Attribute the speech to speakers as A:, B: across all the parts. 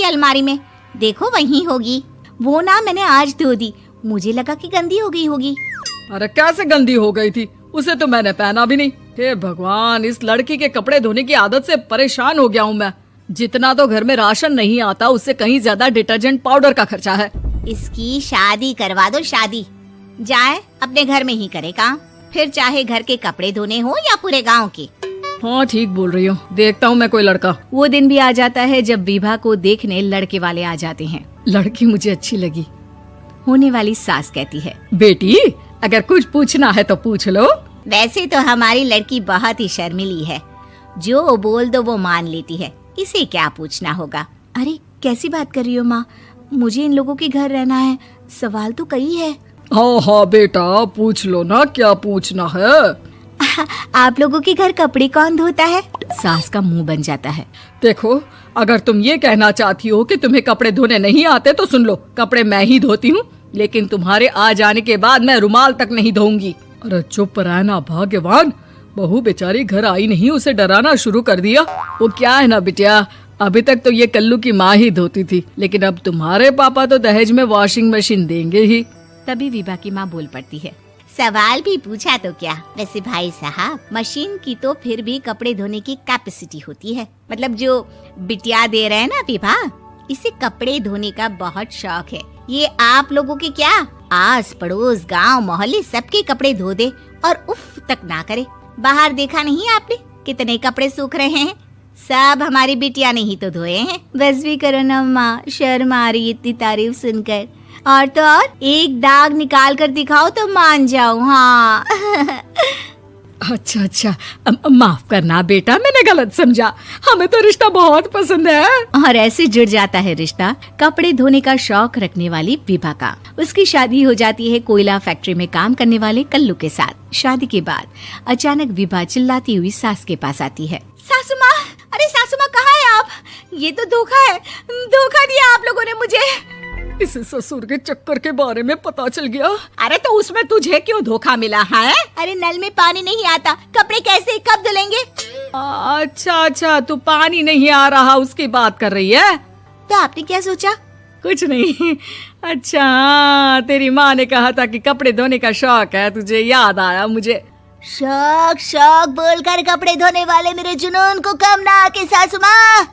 A: अलमारी में, देखो वहीं होगी। वो ना मैंने आज धो दी, मुझे लगा कि गंदी हो गई होगी।
B: अरे कैसे गंदी हो गई थी, उसे तो मैंने पहना भी नहीं। हे भगवान, इस लड़की के कपड़े धोने की आदत से परेशान हो गया हूँ मैं। जितना तो घर में राशन नहीं आता, उससे कहीं ज्यादा डिटर्जेंट पाउडर का खर्चा है।
A: इसकी शादी करवा दो, शादी। जाए अपने घर में ही करे काम, फिर चाहे घर के कपड़े धोने हो या पूरे गांव के।
B: हाँ ठीक बोल रही हूँ, देखता हूँ मैं कोई लड़का।
C: वो दिन भी आ जाता है जब विभा को देखने लड़के वाले आ जाते हैं।
B: लड़की मुझे अच्छी लगी।
C: होने वाली सास कहती है,
B: बेटी अगर कुछ पूछना है तो पूछ लो।
A: वैसे तो हमारी लड़की बहुत ही शर्मीली है, जो बोल दो वो मान लेती है, इसे क्या पूछना होगा।
C: अरे कैसी बात कर रही हो माँ, मुझे इन लोगों के घर रहना है, सवाल तो कई है।
B: हाँ हाँ बेटा, पूछ लो ना, क्या पूछना है।
C: आप लोगों के घर कपड़े कौन धोता है? सास का मुंह बन जाता है।
B: देखो, अगर तुम ये कहना चाहती हो कि तुम्हें कपड़े धोने नहीं आते तो सुन लो, कपड़े मैं ही धोती हूँ, लेकिन तुम्हारे आ जाने के बाद मैं रुमाल तक नहीं धोऊंगी। अरे चुप रहना भाग्यवान, बहू बेचारी घर आई नहीं, उसे डराना शुरू कर दिया। वो क्या है ना बिटिया, अभी तक तो ये कल्लू की माँ ही धोती थी, लेकिन अब तुम्हारे पापा तो दहेज में वॉशिंग मशीन देंगे ही।
C: तभी विभा की माँ बोल पड़ती है,
A: सवाल भी पूछा तो क्या। वैसे भाई साहब, मशीन की तो फिर भी कपड़े धोने की कैपेसिटी होती है। मतलब जो बिटिया दे रहे हैं ना विभा, इसे कपड़े धोने का बहुत शौक है। ये आप लोगों के क्या, आस पड़ोस गांव मोहल्ले सबके कपड़े धो दे और उफ तक ना करे। बाहर देखा नहीं आपने कितने कपड़े सूख रहे हैं, सब हमारी बिटिया ने ही तो धोए हैं।
C: बस भी करो ना माँ, शर्म आ रही इतनी तारीफ सुनकर। और तो और एक दाग निकाल कर दिखाओ तो मान जाओ। हाँ
B: अच्छा अच्छा, माफ करना बेटा, मैंने गलत समझा, हमें तो रिश्ता बहुत पसंद है।
C: और ऐसे जुड़ जाता है रिश्ता कपड़े धोने का शौक रखने वाली विभा का। उसकी शादी हो जाती है कोयला फैक्ट्री में काम करने वाले कल्लू के साथ। शादी के बाद अचानक विभा चिल्लाती हुई सास के पास आती है।
A: सासू माँ, अरे सासू माँ कहाँ है आप? ये तो धोखा है, धोखा दिया आप लोगों ने मुझे।
B: इसे ससुर के चक्कर के बारे में पता चल गया।
A: अरे तो उसमें तुझे क्यों धोखा मिला है? अरे नल में पानी नहीं आता, कपड़े कैसे कब धुलेंगे?
B: अच्छा अच्छा, तू पानी नहीं आ रहा उसकी बात कर रही है।
A: तो आपने क्या सोचा?
B: कुछ नहीं। अच्छा, तेरी माँ ने कहा था कि कपड़े धोने का शौक है तुझे, याद आया मुझे।
A: शौक शौक बोलकर कपड़े धोने वाले मेरे जुनून को कम ना आके सासू माँ,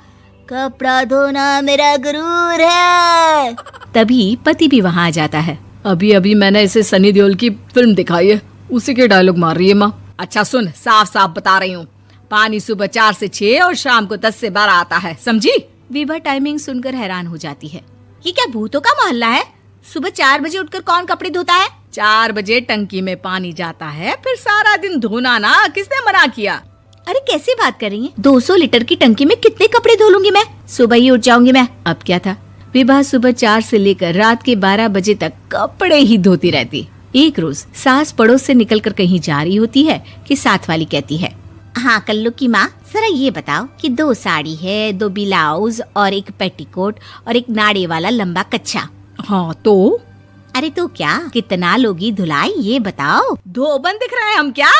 A: कपड़ा धोना मेरा गुरूर है।
C: तभी पति भी वहाँ आ जाता है।
B: अभी अभी मैंने इसे सनी देओल की फिल्म दिखाई है, उसी के डायलॉग मार रही है माँ। अच्छा सुन, साफ साफ बता रही हूँ, पानी सुबह 4 से 6 और शाम को 10 से 12 आता है, समझी?
C: विभा टाइमिंग सुनकर हैरान हो जाती है।
A: ये क्या भूतों का मोहल्ला है? सुबह 4 बजे उठकर कौन कपड़े धोता है?
B: 4 बजे टंकी में पानी जाता है, फिर सारा दिन धोना ना, किसने मना किया?
A: अरे कैसी बात कर रही है?
C: 200 लीटर की टंकी में कितने कपड़े धो लूंगी मैं, सुबह ही उठ जाऊंगी मैं। अब क्या था, विभा सुबह 4 से लेकर रात के 12 बजे तक कपड़े ही धोती रहती। एक रोज सास पड़ोस से निकलकर कहीं जा रही होती है कि साथ वाली कहती है,
A: हाँ कल्लू की माँ, जरा ये बताओ कि 2 साड़ी है, 2 ब्लाउज और एक पेटीकोट और एक नाड़े वाला लंबा कच्छा।
B: हाँ तो?
A: अरे तो क्या, कितना लोगी धुलाई ये बताओ।
B: धोबन दिख रहे हैं हम क्या?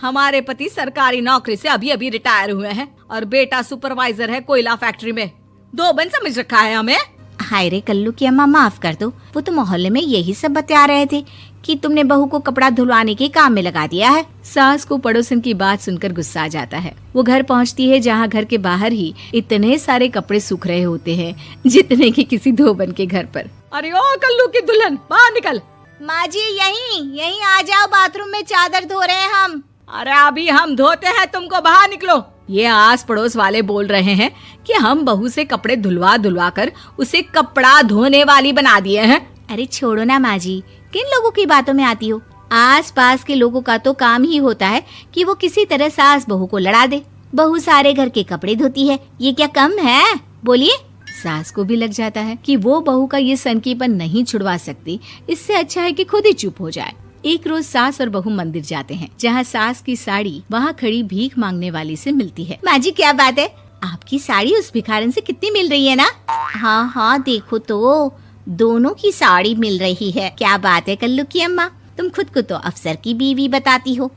B: हमारे पति सरकारी नौकरी से अभी अभी रिटायर हुए हैं और बेटा सुपरवाइजर है कोयला फैक्ट्री में। धोबन समझ रखा है हमें।
A: हाय रे कल्लू की अम्मा, माफ कर दो, वो तो मोहल्ले में यही सब बता रहे थे कि तुमने बहू को कपड़ा धुलवाने के काम में लगा दिया है।
C: सास को पड़ोसन की बात सुनकर गुस्सा आ जाता है। वो घर पहुंचती है जहां घर के बाहर ही इतने सारे कपड़े सूख रहे होते हैं जितने कि किसी धोबन के घर पर।
B: अरे ओ कल्लू की दुल्हन, बाहर निकल।
A: माँ जी यहीं आ जाओ, बाथरूम में चादर धो रहे हैं हम।
B: अरे अभी हम धोते हैं, तुमको बाहर निकलो। ये आस पड़ोस वाले बोल रहे हैं कि हम बहू से कपड़े धुलवा धुलवा कर उसे कपड़ा धोने वाली बना दिए हैं।
A: अरे छोड़ो ना माँ जी, किन लोगों की बातों में आती हो? आस पास के लोगों का तो काम ही होता है कि वो किसी तरह सास बहू को लड़ा दे। बहू सारे घर के कपड़े धोती है, ये क्या कम है? बोलिए।
C: सास को भी लग जाता है कि वो बहू का ये सनकीपन नहीं छुड़वा सकती, इससे अच्छा है कि खुद ही चुप हो जाए। एक रोज सास और बहू मंदिर जाते हैं, जहाँ सास की साड़ी वहाँ खड़ी भीख मांगने वाली से मिलती है।
A: माँ जी क्या बात है, आपकी साड़ी उस भिखारन से कितनी मिल रही है ना? हाँ हाँ देखो तो, दोनों की साड़ी मिल रही है। क्या बात है कल्लू की अम्मा, तुम खुद को तो अफसर की बीवी बताती हो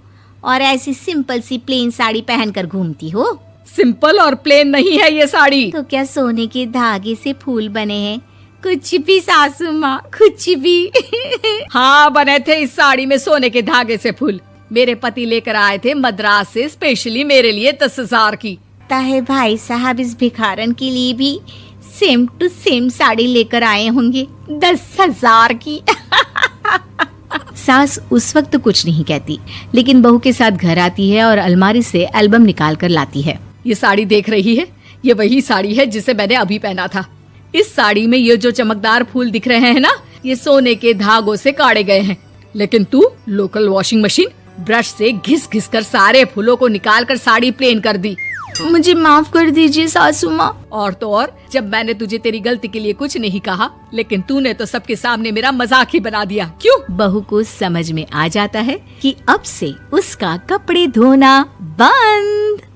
A: और ऐसी सिंपल सी प्लेन साड़ी पहनकर घूमती हो।
B: सिंपल और प्लेन नहीं है ये साड़ी।
A: तो क्या सोने के धागे से फूल बने हैं? कुछ भी सासू माँ, कुछ भी।
B: हाँ, बने थे इस साड़ी में सोने के धागे से फूल। मेरे पति लेकर आए थे मद्रास से स्पेशली मेरे लिए 10,000 की।
A: ताहे भाई साहब इस भिखारन के लिए भी सेम टू सेम साड़ी लेकर आए होंगे 10,000 की।
C: सास उस वक्त तो कुछ नहीं कहती, लेकिन बहू के साथ घर आती है और अलमारी से एल्बम निकाल कर लाती है।
B: ये साड़ी देख रही है, ये वही साड़ी है जिसे मैंने अभी पहना था। इस साड़ी में ये जो चमकदार फूल दिख रहे हैं ना, ये सोने के धागों से काढ़े गए हैं। लेकिन तू लोकल वॉशिंग मशीन ब्रश से घिस घिस कर सारे फूलों को निकाल कर साड़ी प्लेन कर दी।
C: मुझे माफ कर दीजिए सासू माँ।
B: और तो और, जब मैंने तुझे तेरी गलती के लिए कुछ नहीं कहा, लेकिन तूने तो सबके सामने मेरा मजाक ही बना दिया। क्यों?
C: बहू को समझ में आ जाता है कि अब से उसका कपड़े धोना बंद।